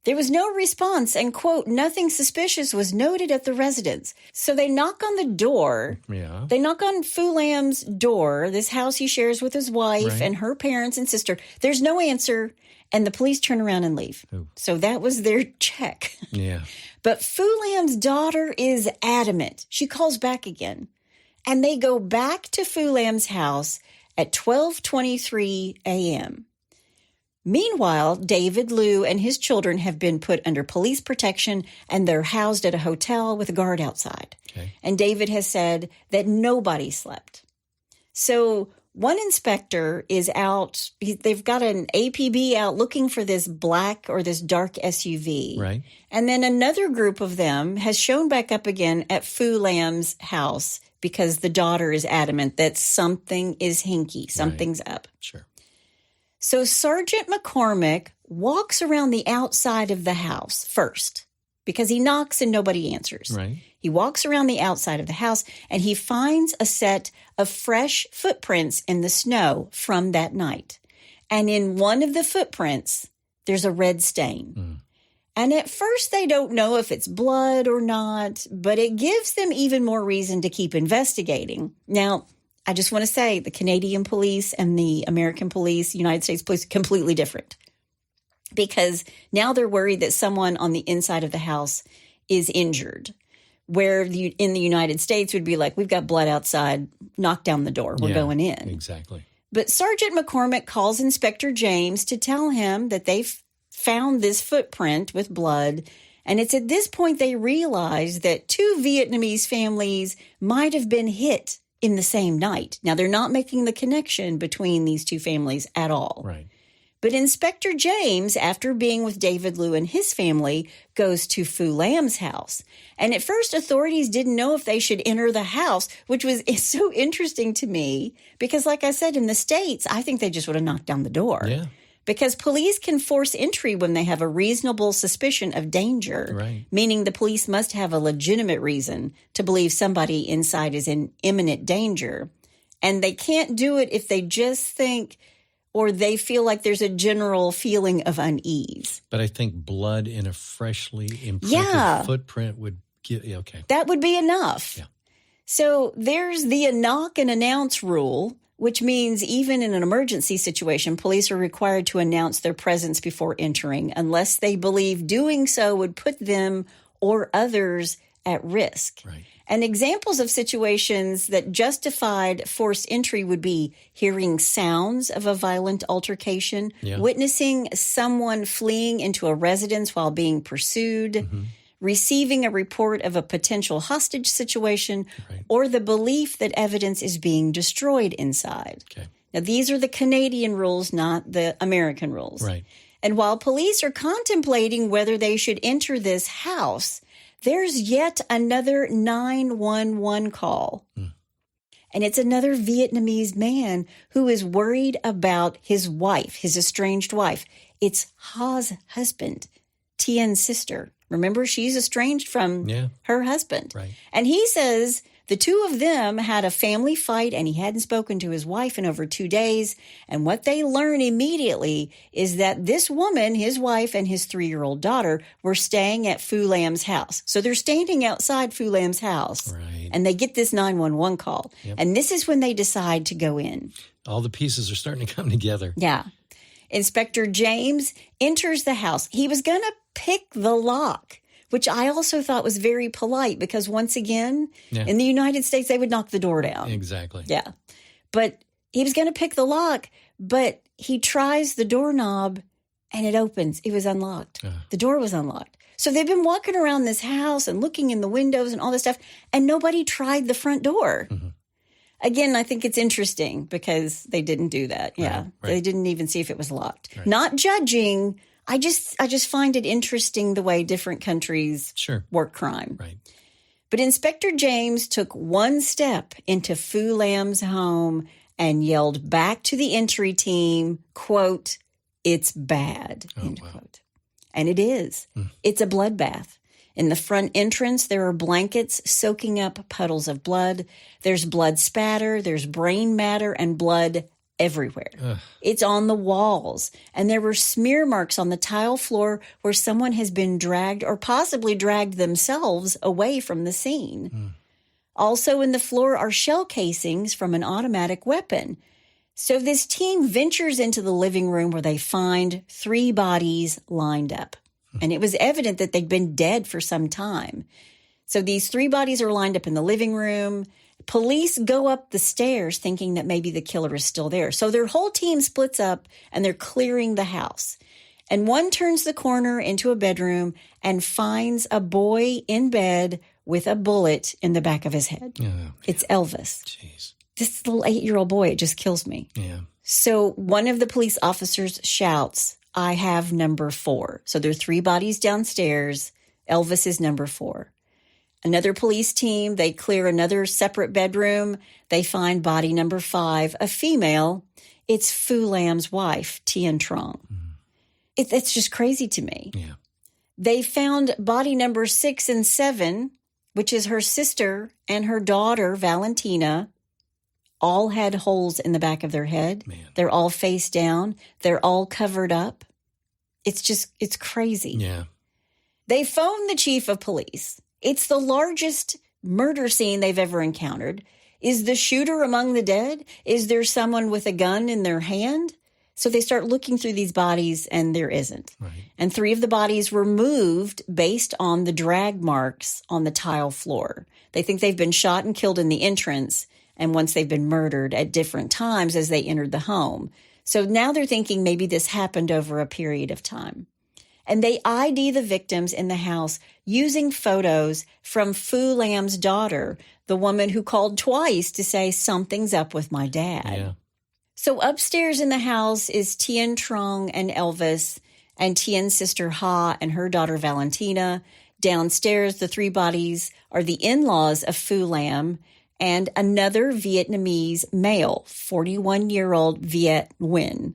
Speaker 1: There was no response, and, quote, nothing suspicious was noted at the residence. So they knock on the door.
Speaker 2: Yeah.
Speaker 1: They knock on Phu Lam's door, this house he shares with his wife and her parents and sister. There's no answer, and the police turn around and leave.
Speaker 2: Ooh.
Speaker 1: So that was their check.
Speaker 2: Yeah.
Speaker 1: But Phu Lam's daughter is adamant. She calls back again, and they go back to Phu Lam's house at 12:23 a.m. Meanwhile, David, Lou, and his children have been put under police protection, and they're housed at a hotel with a guard outside.
Speaker 2: Okay.
Speaker 1: And David has said that nobody slept. So one inspector is out. They've got an APB out looking for this black or this dark SUV.
Speaker 2: Right.
Speaker 1: And then another group of them has shown back up again at Phu Lam's house because the daughter is adamant that something is hinky, something's up.
Speaker 2: Sure.
Speaker 1: So Sergeant McCormick walks around the outside of the house first because he knocks and nobody answers.
Speaker 2: Right.
Speaker 1: He walks around the outside of the house and he finds a set of fresh footprints in the snow from that night. And in one of the footprints, there's a red stain.
Speaker 2: Mm.
Speaker 1: And at first they don't know if it's blood or not, but it gives them even more reason to keep investigating. Now, I just want to say the Canadian police and the American police, United States police, completely different. Because now they're worried that someone on the inside of the house is injured. Where in the United States would be like, we've got blood outside, knock down the door, we're going in.
Speaker 2: Exactly.
Speaker 1: But Sergeant McCormick calls Inspector James to tell him that they've found this footprint with blood. And it's at this point they realize that 2 Vietnamese families might have been hit in the same night. Now, they're not making the connection between these 2 families at all.
Speaker 2: Right.
Speaker 1: But Inspector James, after being with David Lou and his family, goes to Phu Lam's house. And at first, authorities didn't know if they should enter the house, which is so interesting to me. Because like I said, in the States, I think they just would have knocked down the door.
Speaker 2: Yeah.
Speaker 1: Because police can force entry when they have a reasonable suspicion of danger,
Speaker 2: Right.
Speaker 1: Meaning the police must have a legitimate reason to believe somebody inside is in imminent danger. And they can't do it if they just think or they feel like there's a general feeling of unease.
Speaker 2: But I think blood in a freshly imprinted footprint would get, okay.
Speaker 1: That would be enough.
Speaker 2: Yeah.
Speaker 1: So there's the knock and announce rule, which means even in an emergency situation, police are required to announce their presence before entering unless they believe doing so would put them or others at risk.
Speaker 2: Right.
Speaker 1: And examples of situations that justified forced entry would be hearing sounds of a violent altercation, witnessing someone fleeing into a residence while being pursued, receiving a report of a potential hostage situation, or the belief that evidence is being destroyed inside.
Speaker 2: Okay.
Speaker 1: Now, these are the Canadian rules, not the American rules.
Speaker 2: Right.
Speaker 1: And while police are contemplating whether they should enter this house, there's yet another 911 call. And it's another Vietnamese man who is worried about his wife, his estranged wife. It's Ha's husband, Tien's sister. Remember, she's estranged from her husband.
Speaker 2: Right.
Speaker 1: And he says the two of them had a family fight and he hadn't spoken to his wife in over 2 days. And what they learn immediately is that this woman, his wife, and his 3-year-old daughter were staying at Phu Lam's house. So they're standing outside Phu Lam's house.
Speaker 2: Right.
Speaker 1: And they get this 911 call. And this is when they decide to go in.
Speaker 2: All the pieces are starting to come together.
Speaker 1: Yeah. Inspector James enters the house. He was going to pick the lock, which I also thought was very polite because once again, in the United States, they would knock the door down.
Speaker 2: Exactly.
Speaker 1: Yeah. But he was going to pick the lock, but he tries the doorknob and it opens. It was unlocked. The door was unlocked. So they've been walking around this house and looking in the windows and all this stuff, and nobody tried the front door. Again, I think it's interesting because they didn't do that. Yeah.
Speaker 2: Right.
Speaker 1: They didn't even see if it was locked. Not judging. I just find it interesting the way different countries work crime.
Speaker 2: Right.
Speaker 1: But Inspector James took one step into Phu Lam's home and yelled back to the entry team, quote, "It's bad," end quote. And it is. It's a bloodbath. In the front entrance, there are blankets soaking up puddles of blood. There's blood spatter. There's brain matter and blood everywhere. It's on the walls. And there were smear marks on the tile floor where someone has been dragged or possibly dragged themselves away from the scene. Also in the floor are shell casings from an automatic weapon. So this team ventures into the living room where they find 3 bodies lined up. And it was evident that they'd been dead for some time. So these 3 bodies are lined up in the living room. Police go up the stairs thinking that maybe the killer is still there. So their whole team splits up and they're clearing the house. And one turns the corner into a bedroom and finds a boy in bed with a bullet in the back of his head. It's Elvis.
Speaker 2: Jeez.
Speaker 1: This little 8-year-old boy, it just kills me.
Speaker 2: Yeah.
Speaker 1: So one of the police officers shouts, "I have number 4. So there are 3 bodies downstairs. Elvis is number 4. Another police team, they clear another separate bedroom. They find body number 5, a female. It's Phu Lam's wife, Tien Truong. It's just crazy to me.
Speaker 2: Yeah.
Speaker 1: They found body number 6 and 7, which is her sister and her daughter, Valentina. All had holes in the back of their head.
Speaker 2: Man.
Speaker 1: They're all face down. They're all covered up. It's crazy.
Speaker 2: Yeah.
Speaker 1: They phoned the chief of police. It's the largest murder scene they've ever encountered. Is the shooter among the dead? Is there someone with a gun in their hand? So they start looking through these bodies and there isn't.
Speaker 2: Right.
Speaker 1: And 3 of the bodies were moved based on the drag marks on the tile floor. They think they've been shot and killed in the entrance, and once they've been murdered at different times as they entered the home. So now they're thinking maybe this happened over a period of time. And they ID the victims in the house using photos from Phu Lam's daughter, the woman who called twice to say something's up with my dad.
Speaker 2: Yeah.
Speaker 1: So upstairs in the house is Tien Truong and Elvis, and Tien's sister Ha and her daughter Valentina. Downstairs, the 3 bodies are the in-laws of Phu Lam and another Vietnamese male, 41-year-old Viet Nguyen,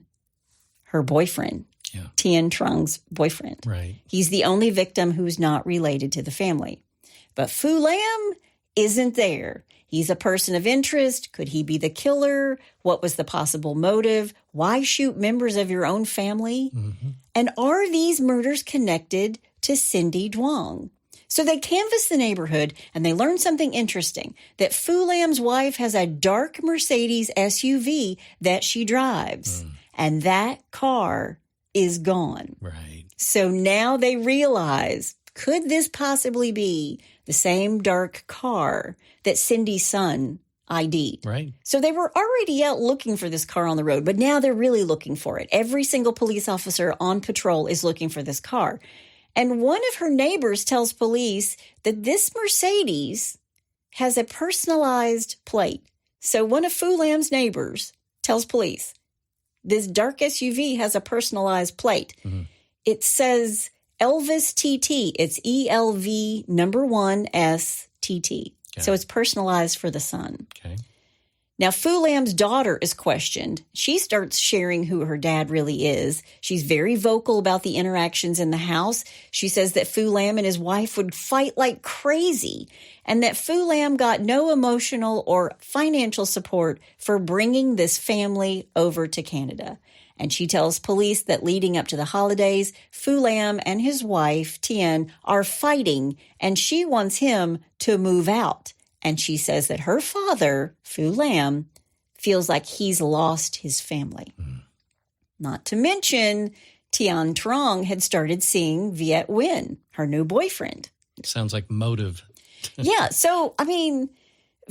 Speaker 1: her boyfriend, Tien Truong's boyfriend.
Speaker 2: Right.
Speaker 1: He's the only victim who's not related to the family. But Phu Lam isn't there. He's a person of interest. Could he be the killer? What was the possible motive? Why shoot members of your own family? And are these murders connected to Cindy Duong? So they canvass the neighborhood and they learn something interesting, that Phu Lam's wife has a dark Mercedes SUV that she drives, and that car is gone.
Speaker 2: Right.
Speaker 1: So now they realize, could this possibly be the same dark car that Cindy's son ID'd.
Speaker 2: Right.
Speaker 1: So they were already out looking for this car on the road, but now they're really looking for it. Every single police officer on patrol is looking for this car. And one of her neighbors tells police that this Mercedes has a personalized plate. So one of Phu Lam's neighbors tells police, this dark SUV has a personalized plate. Mm-hmm. It says Elvis TT. It's ELV number 1 STT. So it's personalized for the son.
Speaker 2: Okay.
Speaker 1: Now, Phu Lam's daughter is questioned. She starts sharing who her dad really is. She's very vocal about the interactions in the house. She says that Phu Lam and his wife would fight like crazy and that Phu Lam got no emotional or financial support for bringing this family over to Canada. And she tells police that leading up to the holidays, Phu Lam and his wife, Tien, are fighting, and she wants him to move out. And she says that her father, Phu Lam, feels like he's lost his family. Mm. Not to mention, Tien Truong had started seeing Viet Nguyen, her new boyfriend.
Speaker 2: Sounds like motive.
Speaker 1: Yeah, so, I mean,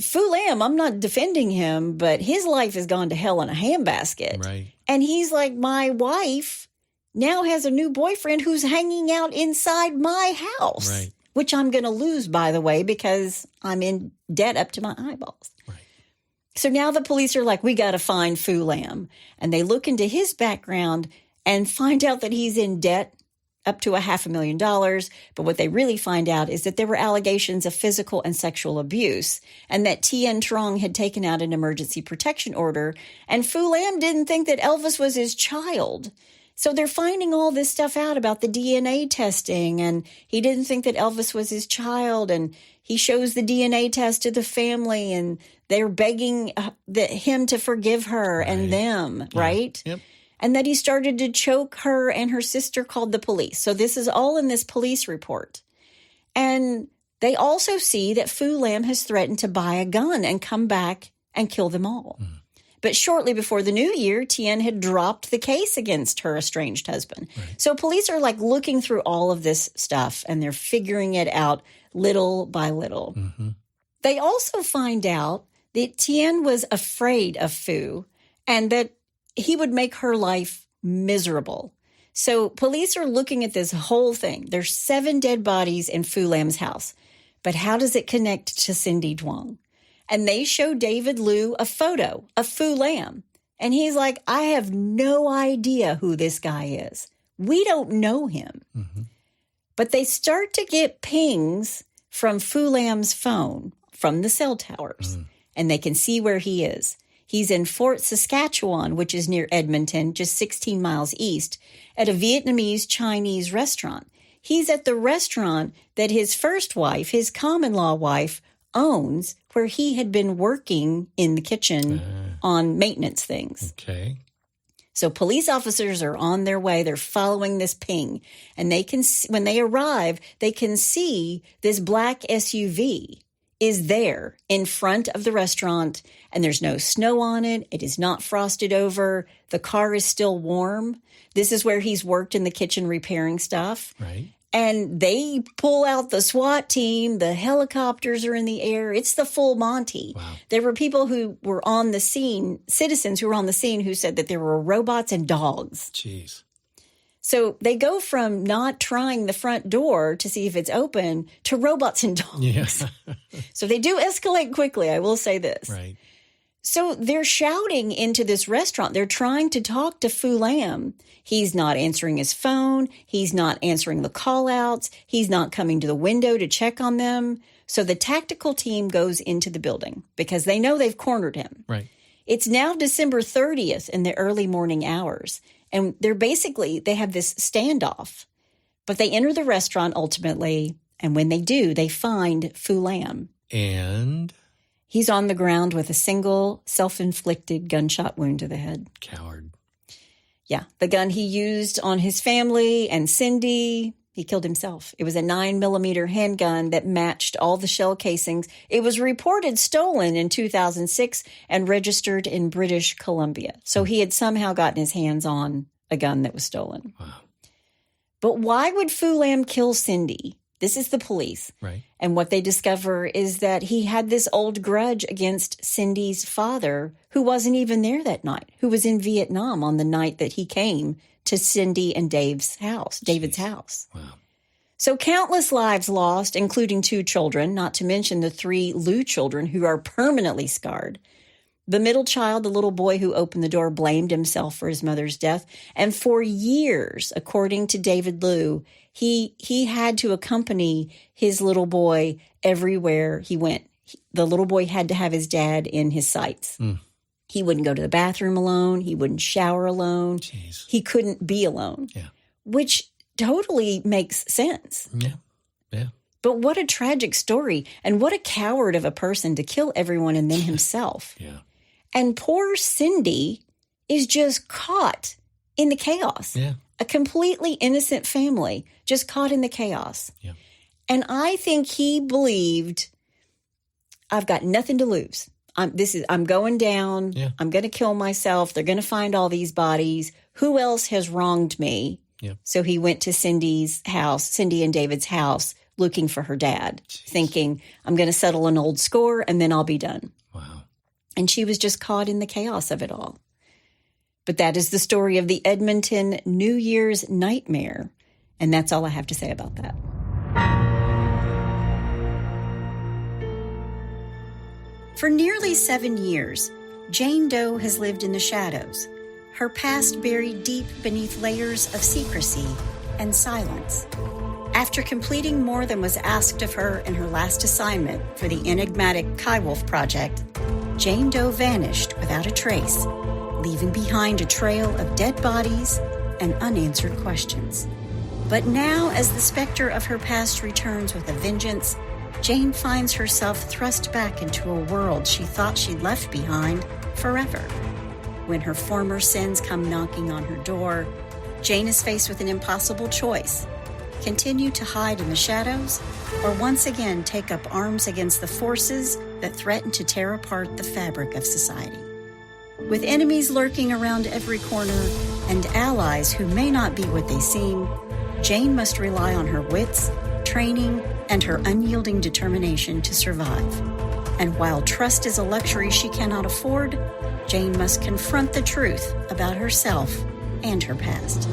Speaker 1: Phu Lam, I'm not defending him, but his life has gone to hell in a handbasket.
Speaker 2: Right.
Speaker 1: And he's like, my wife now has a new boyfriend who's hanging out inside my house.
Speaker 2: Right.
Speaker 1: Which I'm going to lose, by the way, because I'm in debt up to my eyeballs.
Speaker 2: Right.
Speaker 1: So now the police are like, we got to find Phu Lam. And they look into his background and find out that he's in debt up to $500,000. But what they really find out is that there were allegations of physical and sexual abuse and that Tien Truong had taken out an emergency protection order. And Phu Lam didn't think that Elvis was his child. So they're finding all this stuff out about the DNA testing, and he didn't think that Elvis was his child, and he shows the DNA test to the family, and they're begging him to forgive her and them, right?
Speaker 2: Yep.
Speaker 1: And that he started to choke her, and her sister called the police. So this is all in this police report. And they also see that Phu Lam has threatened to buy a gun and come back and kill them all. Mm. But shortly before the new year, Tien had dropped the case against her estranged husband. Right. So police are like looking through all of this stuff and they're figuring it out little by little. Mm-hmm. They also find out that Tien was afraid of Phu and that he would make her life miserable. So police are looking at this whole thing. There's 7 dead bodies in Phu Lam's house. But how does it connect to Cindy Duong? And they show David Liu a photo of Phu Lam. And he's like, I have no idea who this guy is. We don't know him. Mm-hmm. But they start to get pings from Phu Lam's phone from the cell towers. Mm. And they can see where he is. He's in Fort Saskatchewan, which is near Edmonton, just 16 miles east, at a Vietnamese Chinese restaurant. He's at the restaurant that his first wife, his common-law wife, owns, where he had been working in the kitchen on maintenance things.
Speaker 2: Okay.
Speaker 1: So police officers are on their way. They're following this ping. And they can, when they arrive, they can see this black SUV is there in front of the restaurant, and there's no snow on it. It is not frosted over. The car is still warm. This is where he's worked in the kitchen repairing stuff.
Speaker 2: Right.
Speaker 1: And they pull out the SWAT team. The helicopters are in the air. It's the full Monty.
Speaker 2: Wow.
Speaker 1: There were people who were on the scene, citizens who were on the scene, who said that there were robots and dogs.
Speaker 2: Jeez.
Speaker 1: So they go from not trying the front door to see if it's open to robots and dogs.
Speaker 2: Yeah.
Speaker 1: So they do escalate quickly, I will say this.
Speaker 2: Right.
Speaker 1: So they're shouting into this restaurant. They're trying to talk to Phu Lam. He's not answering his phone. He's not answering the call-outs. He's not coming to the window to check on them. So the tactical team goes into the building because they know they've cornered him.
Speaker 2: Right.
Speaker 1: It's now December 30th in the early morning hours. And they have this standoff. But they enter the restaurant ultimately. And when they do, they find Phu Lam.
Speaker 2: And?
Speaker 1: He's on the ground with a single self-inflicted gunshot wound to the head.
Speaker 2: Coward.
Speaker 1: Yeah. The gun he used on his family and Cindy, he killed himself. It was a 9mm handgun that matched all the shell casings. It was reported stolen in 2006 and registered in British Columbia. So he had somehow gotten his hands on a gun that was stolen.
Speaker 2: Wow.
Speaker 1: But why would Phu Lam kill Cindy? This is the police.
Speaker 2: Right.
Speaker 1: And what they discover is that he had this old grudge against Cindy's father, who wasn't even there that night, who was in Vietnam on the night that he came to Cindy and David's house.
Speaker 2: Wow.
Speaker 1: So countless lives lost, including 2 children, not to mention the 3 Liu children who are permanently scarred. The middle child, the little boy who opened the door, blamed himself for his mother's death. And for years, according to David Liu, he had to accompany his little boy everywhere he went. The little boy had to have his dad in his sights. He wouldn't go to the bathroom alone. He wouldn't shower alone.
Speaker 2: Jeez.
Speaker 1: He couldn't be alone, which totally makes sense.
Speaker 2: Yeah.
Speaker 1: But what a tragic story, and what a coward of a person to kill everyone and then himself.
Speaker 2: Yeah.
Speaker 1: And poor Cindy is just caught in the chaos.
Speaker 2: Yeah.
Speaker 1: A completely innocent family just caught in the chaos.
Speaker 2: Yeah.
Speaker 1: And I think he believed, I've got nothing to lose. I'm going down.
Speaker 2: Yeah.
Speaker 1: I'm going to kill myself. They're going to find all these bodies. Who else has wronged me?
Speaker 2: Yep.
Speaker 1: So he went to Cindy and David's house, looking for her dad, thinking, I'm going to settle an old score and then I'll be done.
Speaker 2: Wow.
Speaker 1: And she was just caught in the chaos of it all. But that is the story of the Edmonton New Year's nightmare. And that's all I have to say about that. For nearly 7 years, Jane Doe has lived in the shadows, her past buried deep beneath layers of secrecy and silence. After completing more than was asked of her in her last assignment for the enigmatic Kaiwolf project, Jane Doe vanished without a trace, leaving behind a trail of dead bodies and unanswered questions. But now, as the specter of her past returns with a vengeance, Jane finds herself thrust back into a world she thought she'd left behind forever. When her former sins come knocking on her door, Jane is faced with an impossible choice: continue to hide in the shadows, or once again take up arms against the forces that threaten to tear apart the fabric of society. With enemies lurking around every corner and allies who may not be what they seem, Jane must rely on her wits, training, and her unyielding determination to survive. And while trust is a luxury she cannot afford, Jane must confront the truth about herself and her past.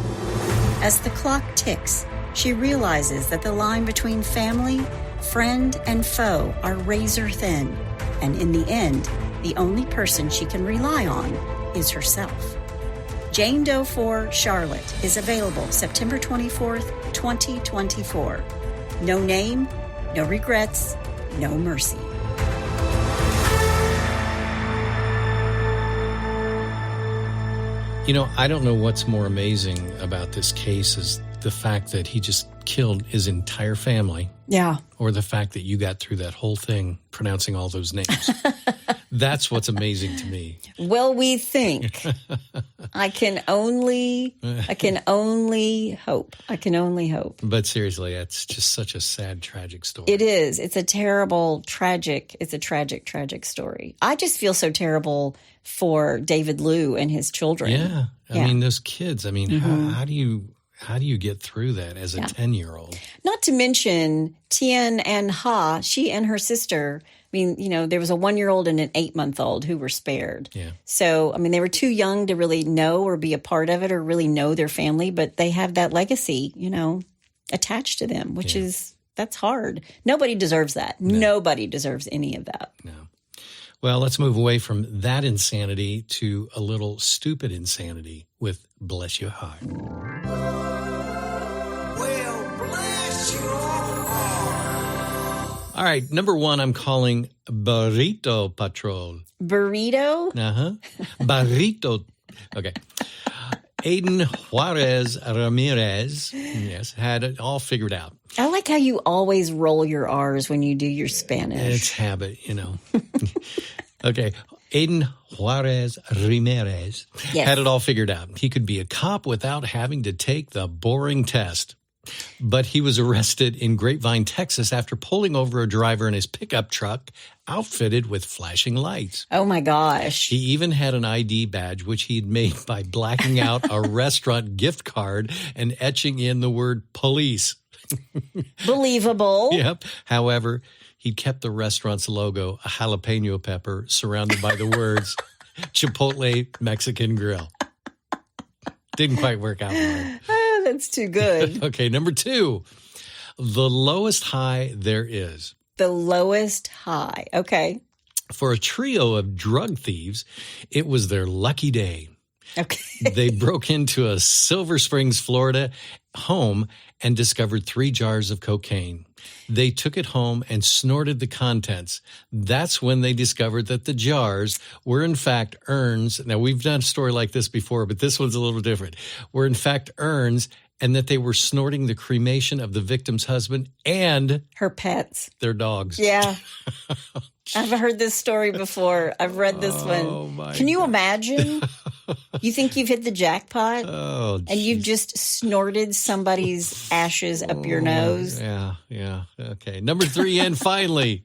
Speaker 1: As the clock ticks, she realizes that the line between family, friend, and foe are razor thin, and in the end, the only person she can rely on is herself. Jane Doe 4 Charlotte is available September 24th, 2024. No name, no regrets, no mercy.
Speaker 2: You know, I don't know what's more amazing about this case is the fact that he just killed his entire family.
Speaker 1: Yeah.
Speaker 2: Or the fact that you got through that whole thing pronouncing all those names. That's what's amazing to me.
Speaker 1: Well, we think. I can only hope.
Speaker 2: But seriously, it's just such a sad, tragic story.
Speaker 1: It is. It's a tragic story. I just feel so terrible for David Liu and his children.
Speaker 2: Yeah. I mean, those kids, how do you get through that as a 10-year-old? Not
Speaker 1: to mention Tien and Ha, she and her sister. I mean, there was a 1-year-old and an 8-month-old who were spared.
Speaker 2: Yeah.
Speaker 1: So, they were too young to really know or be a part of it or really know their family, but they have that legacy, attached to them, which that's hard. Nobody deserves that. No. Nobody deserves any of that.
Speaker 2: No. Well, let's move away from that insanity to a little stupid insanity with Bless Your Heart.
Speaker 3: Well, bless your heart.
Speaker 2: All right, number 1, I'm calling Burrito Patrol.
Speaker 1: Burrito?
Speaker 2: Uh-huh. Burrito. Okay. Aiden Juarez Ramirez, yes, had it all figured out.
Speaker 1: I like how you always roll your R's when you do your Spanish.
Speaker 2: It's habit, Okay. Aiden Juarez Ramirez had it all figured out. He could be a cop without having to take the boring test. But he was arrested in Grapevine, Texas, after pulling over a driver in his pickup truck outfitted with flashing lights.
Speaker 1: Oh, my gosh.
Speaker 2: He even had an ID badge, which he'd made by blacking out a restaurant gift card and etching in the word police.
Speaker 1: Believable.
Speaker 2: Yep. However, he kept the restaurant's logo, a jalapeno pepper, surrounded by the words Chipotle Mexican Grill. Didn't quite work out for him.
Speaker 1: Oh, that's too good.
Speaker 2: Okay, number 2, the lowest high there is.
Speaker 1: The lowest high. Okay.
Speaker 2: For a trio of drug thieves, it was their lucky day.
Speaker 1: Okay.
Speaker 2: They broke into a Silver Springs, Florida home and discovered 3 jars of cocaine. They took it home and snorted the contents. That's when they discovered that the jars were in fact urns. Now, we've done a story like this before, but this one's a little different. Were in fact urns, and that they were snorting the cremation of the victim's husband and
Speaker 1: Her pets.
Speaker 2: their dogs.
Speaker 1: Yeah. I've heard this story before. I've read this one.
Speaker 2: My
Speaker 1: Can you imagine? You think you've hit the jackpot
Speaker 2: Oh,
Speaker 1: and you've just snorted somebody's ashes up your nose?
Speaker 2: Yeah. Okay. Number 3, and finally,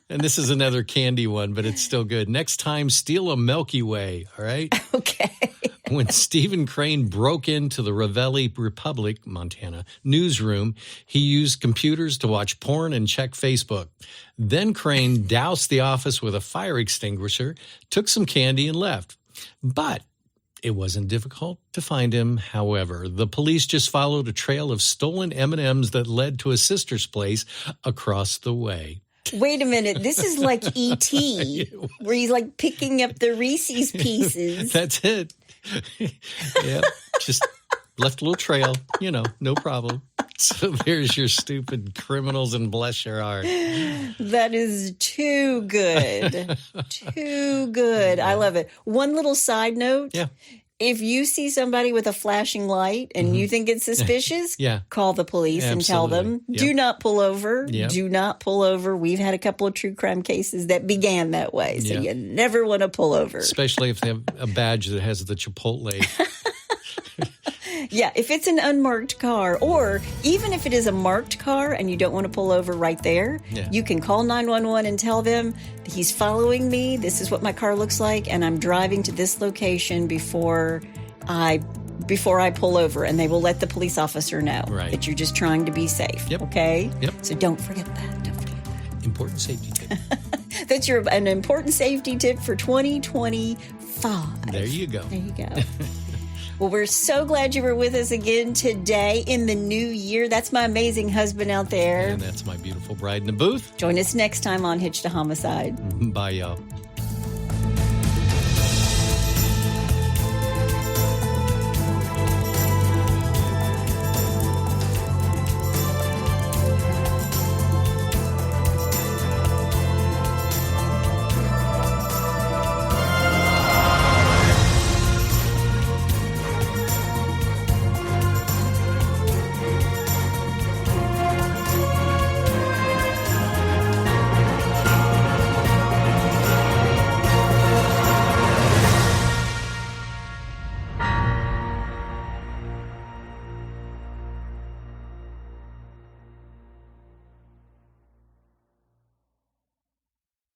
Speaker 2: and this is another candy one, but it's still good. Next time, steal a Milky Way, all right?
Speaker 1: Okay.
Speaker 2: When Stephen Crane broke into the Ravelli Republic, Montana, newsroom, he used computers to watch porn and check Facebook. Then Crane doused the office with a fire extinguisher, took some candy, and left. But it wasn't difficult to find him. However, the police just followed a trail of stolen M&Ms that led to a sister's place across the way.
Speaker 1: Wait a minute. This is like E.T., where he's like picking up the Reese's Pieces.
Speaker 2: That's it. Yeah, just left a little trail, no problem. So there's your stupid criminals, and bless your heart.
Speaker 1: That is too good. Too good. I love it. One little side note.
Speaker 2: Yeah.
Speaker 1: If you see somebody with a flashing light and you think it's suspicious,
Speaker 2: Yeah.
Speaker 1: call the police and tell them,
Speaker 2: Absolutely.
Speaker 1: do not pull over.
Speaker 2: Yep.
Speaker 1: Do not pull over. We've had a couple of true crime cases that began that way. So
Speaker 2: Yeah.
Speaker 1: you never want to pull over.
Speaker 2: Especially if they have a badge that has the Chipotle.
Speaker 1: Yeah, if it's an unmarked car, or even if it is a marked car and you don't want to pull over right there,
Speaker 2: Yeah.
Speaker 1: you can call 911 and tell them, he's following me, this is what my car looks like, and I'm driving to this location before I pull over, and they will let the police officer know
Speaker 2: Right.
Speaker 1: that you're just trying to be safe.
Speaker 2: Yep.
Speaker 1: Okay?
Speaker 2: Yep.
Speaker 1: So don't forget that. Don't forget that.
Speaker 2: Important safety tip.
Speaker 1: That's an important safety tip for 2025.
Speaker 2: There you go.
Speaker 1: There you go. Well, we're so glad you were with us again today in the new year. That's my amazing husband out there.
Speaker 2: And that's my beautiful bride in the booth.
Speaker 1: Join us next time on Hitch to Homicide.
Speaker 2: Bye, y'all.